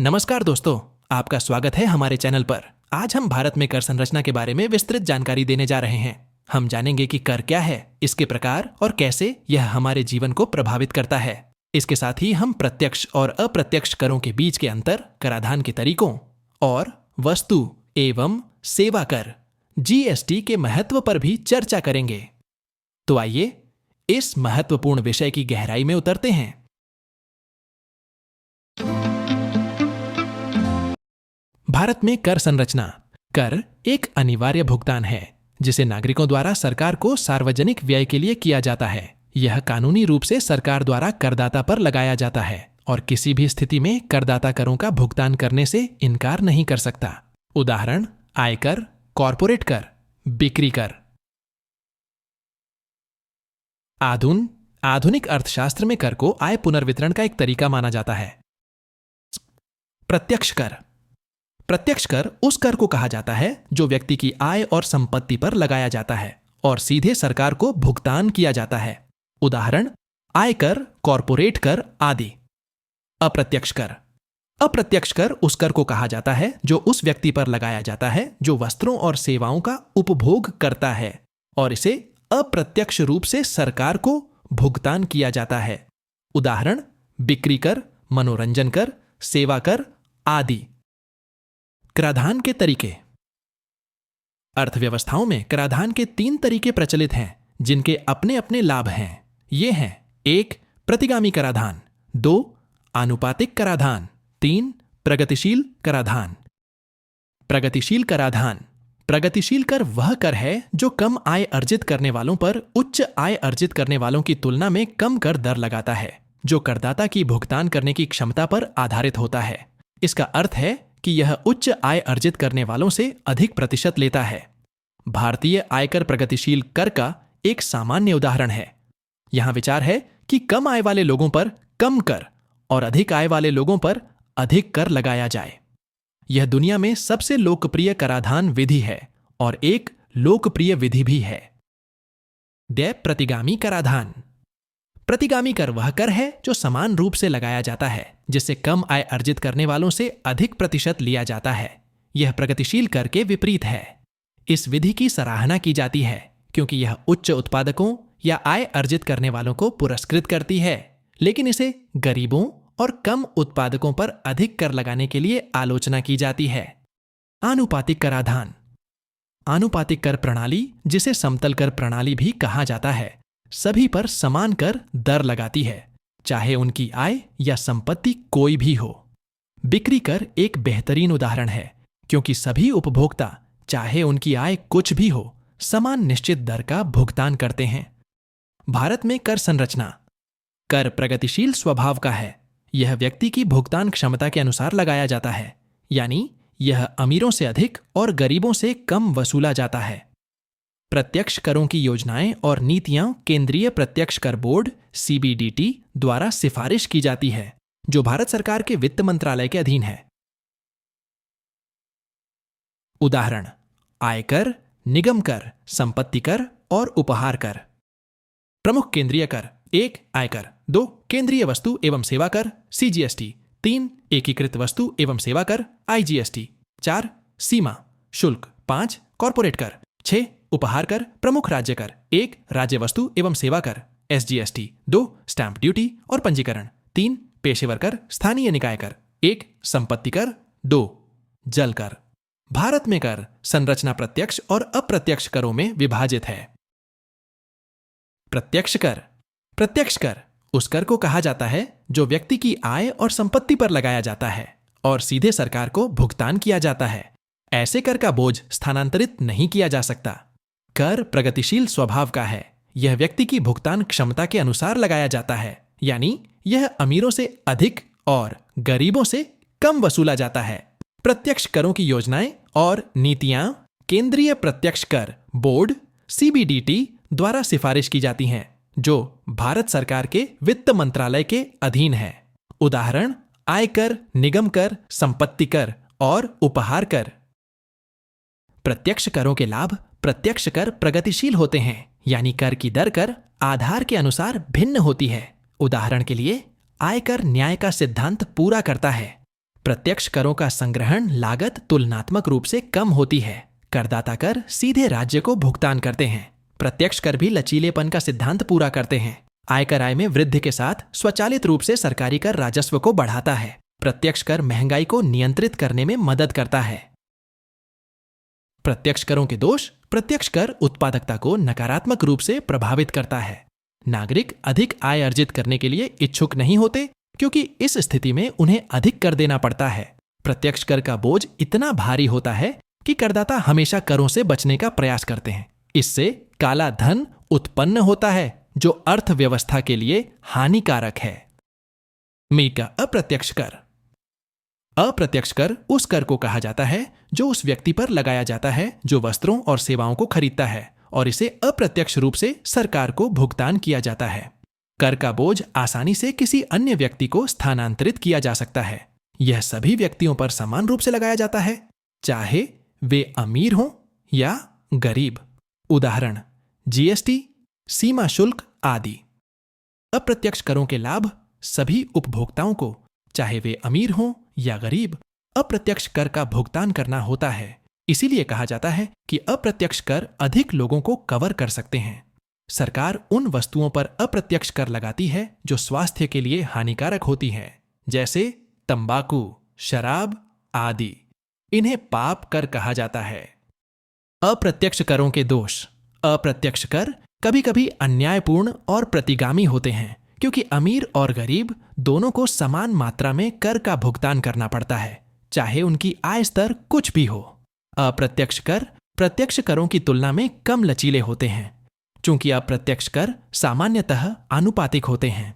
नमस्कार दोस्तों, आपका स्वागत है हमारे चैनल पर। आज हम भारत में कर संरचना के बारे में विस्तृत जानकारी देने जा रहे हैं। हम जानेंगे कि कर क्या है, इसके प्रकार और कैसे यह हमारे जीवन को प्रभावित करता है। इसके साथ ही हम प्रत्यक्ष और अप्रत्यक्ष करों के बीच के अंतर, कराधान के तरीकों और वस्तु एवं सेवा कर जीएसटी के महत्व पर भी चर्चा करेंगे। तो आइए इस महत्वपूर्ण विषय की गहराई में उतरते हैं। भारत में कर संरचना। कर एक अनिवार्य भुगतान है जिसे नागरिकों द्वारा सरकार को सार्वजनिक व्यय के लिए किया जाता है। यह कानूनी रूप से सरकार द्वारा करदाता पर लगाया जाता है और किसी भी स्थिति में करदाता करों का भुगतान करने से इनकार नहीं कर सकता। उदाहरण: आयकर, कॉर्पोरेट कर, बिक्री कर। आधुनिक अर्थशास्त्र में कर को आय पुनर्वितरण का एक तरीका माना जाता है। प्रत्यक्ष कर। प्रत्यक्ष कर उस कर को कहा जाता है जो व्यक्ति की आय और संपत्ति पर लगाया जाता है और सीधे सरकार को भुगतान किया जाता है। उदाहरण: आयकर, कॉर्पोरेट कर आदि। अप्रत्यक्ष कर। अप्रत्यक्ष कर उस कर को कहा जाता है जो उस व्यक्ति पर लगाया जाता है जो वस्त्रों और सेवाओं का उपभोग करता है और इसे अप्रत्यक्ष रूप से सरकार को भुगतान किया जाता है। उदाहरण: बिक्री कर, मनोरंजन कर, सेवा कर आदि। कराधान के तरीके। अर्थव्यवस्थाओं में कराधान के 3 तरीके प्रचलित हैं जिनके अपने अपने लाभ हैं। ये हैं: 1. प्रतिगामी कराधान, 2. आनुपातिक कराधान, 3. प्रगतिशील कराधान। प्रगतिशील कराधान। प्रगतिशील कर वह कर है जो कम आय अर्जित करने वालों पर उच्च आय अर्जित करने वालों की तुलना में कम कर दर लगाता है, जो करदाता की भुगतान करने की क्षमता पर आधारित होता है। इसका अर्थ है कि यह उच्च आय अर्जित करने वालों से अधिक प्रतिशत लेता है। भारतीय आयकर प्रगतिशील कर का एक सामान्य उदाहरण है। यहां विचार है कि कम आय वाले लोगों पर कम कर और अधिक आय वाले लोगों पर अधिक कर लगाया जाए। यह दुनिया में सबसे लोकप्रिय कराधान विधि है और एक लोकप्रिय विधि भी है। प्रतिगामी कराधान। प्रतिगामी कर वह कर है जो समान रूप से लगाया जाता है, जिससे कम आय अर्जित करने वालों से अधिक प्रतिशत लिया जाता है। यह प्रगतिशील कर के विपरीत है। इस विधि की सराहना की जाती है क्योंकि यह उच्च उत्पादकों या आय अर्जित करने वालों को पुरस्कृत करती है, लेकिन इसे गरीबों और कम उत्पादकों पर अधिक कर लगाने के लिए आलोचना की जाती है। आनुपातिक कराधान। आनुपातिक कर प्रणाली, जिसे समतल कर प्रणाली भी कहा जाता है, सभी पर समान कर दर लगाती है, चाहे उनकी आय या संपत्ति कोई भी हो। बिक्री कर एक बेहतरीन उदाहरण है क्योंकि सभी उपभोक्ता, चाहे उनकी आय कुछ भी हो, समान निश्चित दर का भुगतान करते हैं। भारत में कर संरचना। कर प्रगतिशील स्वभाव का है। यह व्यक्ति की भुगतान क्षमता के अनुसार लगाया जाता है, यानी यह अमीरों से अधिक और गरीबों से कम वसूला जाता है। प्रत्यक्ष करों की योजनाएं और नीतियां केंद्रीय प्रत्यक्ष कर बोर्ड सीबीडीटी द्वारा सिफारिश की जाती है, जो भारत सरकार के वित्त मंत्रालय के अधीन है। उदाहरण: आयकर, निगम कर, संपत्ति कर और उपहार कर। प्रमुख केंद्रीय कर: 1. आयकर, 2. केंद्रीय वस्तु एवं सेवा कर सीजीएसटी, 3. एकीकृत वस्तु एवं सेवा कर आईजीएसटी, 4. सीमा शुल्क, 5. कॉर्पोरेट कर, 6. उपहार कर, प्रमुख राज्य कर, 1. राज्य वस्तु एवं सेवा कर एसजीएसटी, 2. स्टैंप ड्यूटी और पंजीकरण, 3. पेशेवर कर, स्थानीय निकाय कर, 1. संपत्ति कर, 2. जल कर। भारत में कर संरचना प्रत्यक्ष और अप्रत्यक्ष करों में विभाजित है। प्रत्यक्ष कर। प्रत्यक्ष कर उस कर को कहा जाता है जो व्यक्ति की आय और संपत्ति पर लगाया जाता है और सीधे सरकार को भुगतान किया जाता है। ऐसे कर का बोझ स्थानांतरित नहीं किया जा सकता। कर प्रगतिशील स्वभाव का है। यह व्यक्ति की भुगतान क्षमता के अनुसार लगाया जाता है, यानी यह अमीरों से अधिक और गरीबों से कम वसूला जाता है। प्रत्यक्ष करों की योजनाएं और नीतियां केंद्रीय प्रत्यक्ष कर बोर्ड सीबीडीटी द्वारा सिफारिश की जाती हैं, जो भारत सरकार के वित्त मंत्रालय के अधीन है। उदाहरण: आयकर, निगम कर, संपत्ति कर और उपहार कर। प्रत्यक्ष करों के लाभ। प्रत्यक्ष कर प्रगतिशील होते हैं, यानी कर की दर कर आधार के अनुसार भिन्न होती है। उदाहरण के लिए, आयकर न्याय का सिद्धांत पूरा करता है। प्रत्यक्ष करों का संग्रहण लागत तुलनात्मक रूप से कम होती है। करदाता कर सीधे राज्य को भुगतान करते हैं। प्रत्यक्ष कर भी लचीलेपन का सिद्धांत पूरा करते हैं। आयकर आय में वृद्धि के साथ स्वचालित रूप से सरकारी कर राजस्व को बढ़ाता है। प्रत्यक्ष कर महंगाई को नियंत्रित करने में मदद करता है। प्रत्यक्ष करों के दोष। प्रत्यक्ष कर उत्पादकता को नकारात्मक रूप से प्रभावित करता है। नागरिक अधिक आय अर्जित करने के लिए इच्छुक नहीं होते, क्योंकि इस स्थिति में उन्हें अधिक कर देना पड़ता है। प्रत्यक्ष कर का बोझ इतना भारी होता है कि करदाता हमेशा करों से बचने का प्रयास करते हैं। इससे काला धन उत्पन्न होता है, जो अर्थव्यवस्था के लिए हानिकारक है। का अप्रत्यक्ष कर। अप्रत्यक्ष कर उस कर को कहा जाता है जो उस व्यक्ति पर लगाया जाता है जो वस्त्रों और सेवाओं को खरीदता है, और इसे अप्रत्यक्ष रूप से सरकार को भुगतान किया जाता है। कर का बोझ आसानी से किसी अन्य व्यक्ति को स्थानांतरित किया जा सकता है। यह सभी व्यक्तियों पर समान रूप से लगाया जाता है, चाहे वे अमीर हों या गरीब। उदाहरण: जीएसटी, सीमा शुल्क आदि। अप्रत्यक्ष करों के लाभ सभी उपभोक्ताओं को, चाहे वे अमीर हों या गरीब, अप्रत्यक्ष कर का भुगतान करना होता है। इसीलिए कहा जाता है कि अप्रत्यक्ष कर अधिक लोगों को कवर कर सकते हैं। सरकार उन वस्तुओं पर अप्रत्यक्ष कर लगाती है जो स्वास्थ्य के लिए हानिकारक होती हैं, जैसे तंबाकू, शराब आदि। इन्हें पाप कर कहा जाता है। अप्रत्यक्ष करों के दोष। अप्रत्यक्ष कर कभी कभी अन्यायपूर्ण और प्रतिगामी होते हैं, क्योंकि अमीर और गरीब दोनों को समान मात्रा में कर का भुगतान करना पड़ता है, चाहे उनकी आय स्तर कुछ भी हो। अप्रत्यक्ष कर प्रत्यक्ष करों की तुलना में कम लचीले होते हैं, चूंकि अप्रत्यक्ष कर सामान्यतः आनुपातिक होते हैं।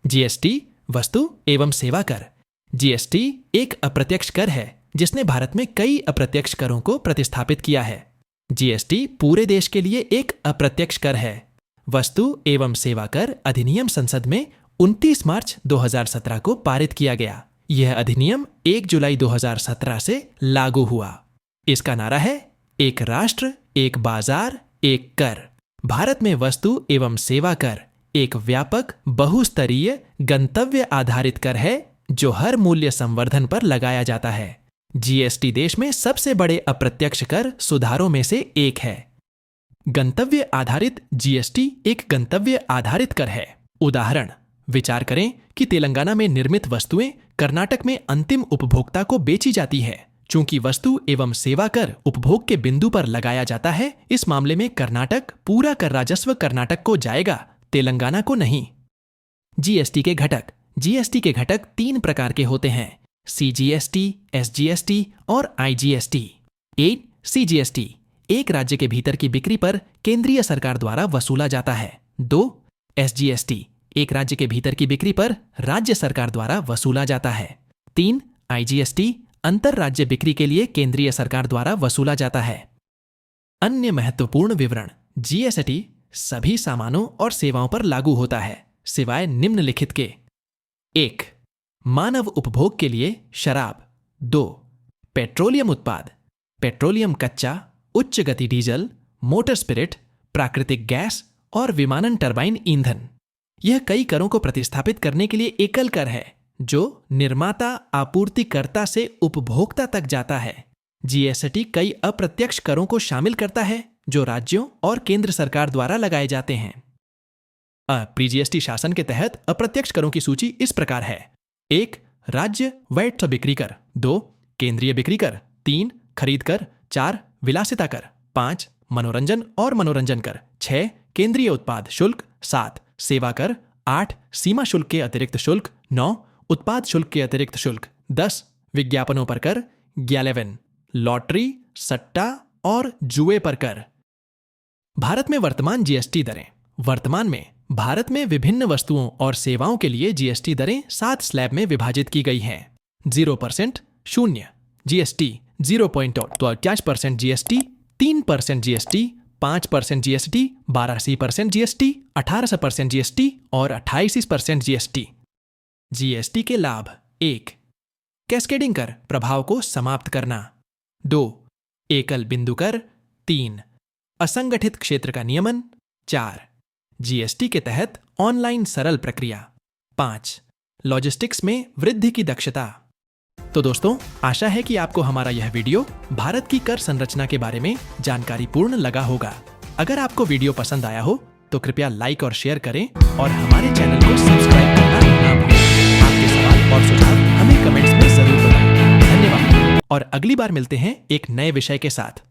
जीएसटी वस्तु एवं सेवा कर। जीएसटी एक अप्रत्यक्ष कर है जिसने भारत में कई अप्रत्यक्ष करों को प्रतिस्थापित किया है। जीएसटी पूरे देश के लिए एक अप्रत्यक्ष कर है। वस्तु एवं सेवा कर अधिनियम संसद में 29 मार्च 2017 को पारित किया गया। यह अधिनियम 1 जुलाई 2017 से लागू हुआ। इसका नारा है, एक राष्ट्र, एक बाजार, एक कर। भारत में वस्तु एवं सेवा कर एक व्यापक बहुस्तरीय गंतव्य आधारित कर है जो हर मूल्य संवर्धन पर लगाया जाता है। जीएसटी देश में सबसे बड़े अप्रत्यक्ष कर सुधारों में से एक है। गंतव्य आधारित जीएसटी एक गंतव्य आधारित कर है। उदाहरण: विचार करें कि तेलंगाना में निर्मित वस्तुएं कर्नाटक में अंतिम उपभोक्ता को बेची जाती है। चूंकि वस्तु एवं सेवा कर उपभोग के बिंदु पर लगाया जाता है, इस मामले में कर्नाटक पूरा कर राजस्व कर्नाटक को जाएगा, तेलंगाना को नहीं। जीएसटी के घटक। जीएसटी के घटक 3 प्रकार के होते हैं: सीजीएसटी, एसजीएसटी और आईजीएसटी। सीजीएसटी एक राज्य के भीतर की बिक्री पर केंद्रीय सरकार द्वारा वसूला जाता है। 2 एसजीएसटी एक राज्य के भीतर की बिक्री पर राज्य सरकार द्वारा वसूला जाता है। 3 आईजीएसटी अंतर राज्य बिक्री के लिए केंद्रीय सरकार द्वारा वसूला जाता है। अन्य महत्वपूर्ण विवरण। जीएसटी सभी सामानों और सेवाओं पर लागू होता है, सिवाय निम्नलिखित के: 1 मानव उपभोग के लिए शराब। 2 पेट्रोलियम उत्पाद, पेट्रोलियम कच्चा, उच्च गति डीजल, मोटर स्पिरिट, प्राकृतिक गैस और विमानन टरबाइन ईंधन। यह कई करों को प्रतिस्थापित करने के लिए एकल कर है जो निर्माता आपूर्तिकर्ता से उपभोक्ता तक जाता है। जीएसटी कई अप्रत्यक्ष करों को शामिल करता है जो राज्यों और केंद्र सरकार द्वारा लगाए जाते हैं। प्री-जीएसटी शासन के तहत अप्रत्यक्ष करों की सूची इस प्रकार है: 1 राज्य वैट बिक्री कर। 2 केंद्रीय बिक्री कर। 3 खरीद कर। 4 विलासिता कर। 5 मनोरंजन और मनोरंजन कर। 6 केंद्रीय उत्पाद शुल्क। 7 सेवा कर। 8 सीमा शुल्क के अतिरिक्त शुल्क। 9 उत्पाद शुल्क के अतिरिक्त शुल्क। 10 विज्ञापनों पर कर। 11 लॉटरी, सट्टा और जुए पर कर। भारत में वर्तमान जीएसटी दरें। वर्तमान में भारत में विभिन्न वस्तुओं और सेवाओं के लिए जीएसटी दरें 7 स्लैब में विभाजित की गई हैं। 0% शून्य GST, 0.50% GST, 3% GST, 5% GST, 12% GST, 18% GST और 28% जीएसटी। जीएसटी के लाभ: 1 कैस्केडिंग कर प्रभाव को समाप्त करना। 2 एकल बिंदु कर। 3 असंगठित क्षेत्र का नियमन। 4 जीएसटी के तहत ऑनलाइन सरल प्रक्रिया। 5 लॉजिस्टिक्स में वृद्धि की दक्षता। तो दोस्तों, आशा है कि आपको हमारा यह वीडियो भारत की कर संरचना के बारे में जानकारीपूर्ण लगा होगा। अगर आपको वीडियो पसंद आया हो तो कृपया लाइक और शेयर करें और हमारे चैनल को सब्सक्राइब करना ना भूलें। आपके सवाल और सुझाव हमें कमेंट्स में जरूर बताएं। धन्यवाद और अगली बार मिलते हैं एक नए विषय के साथ।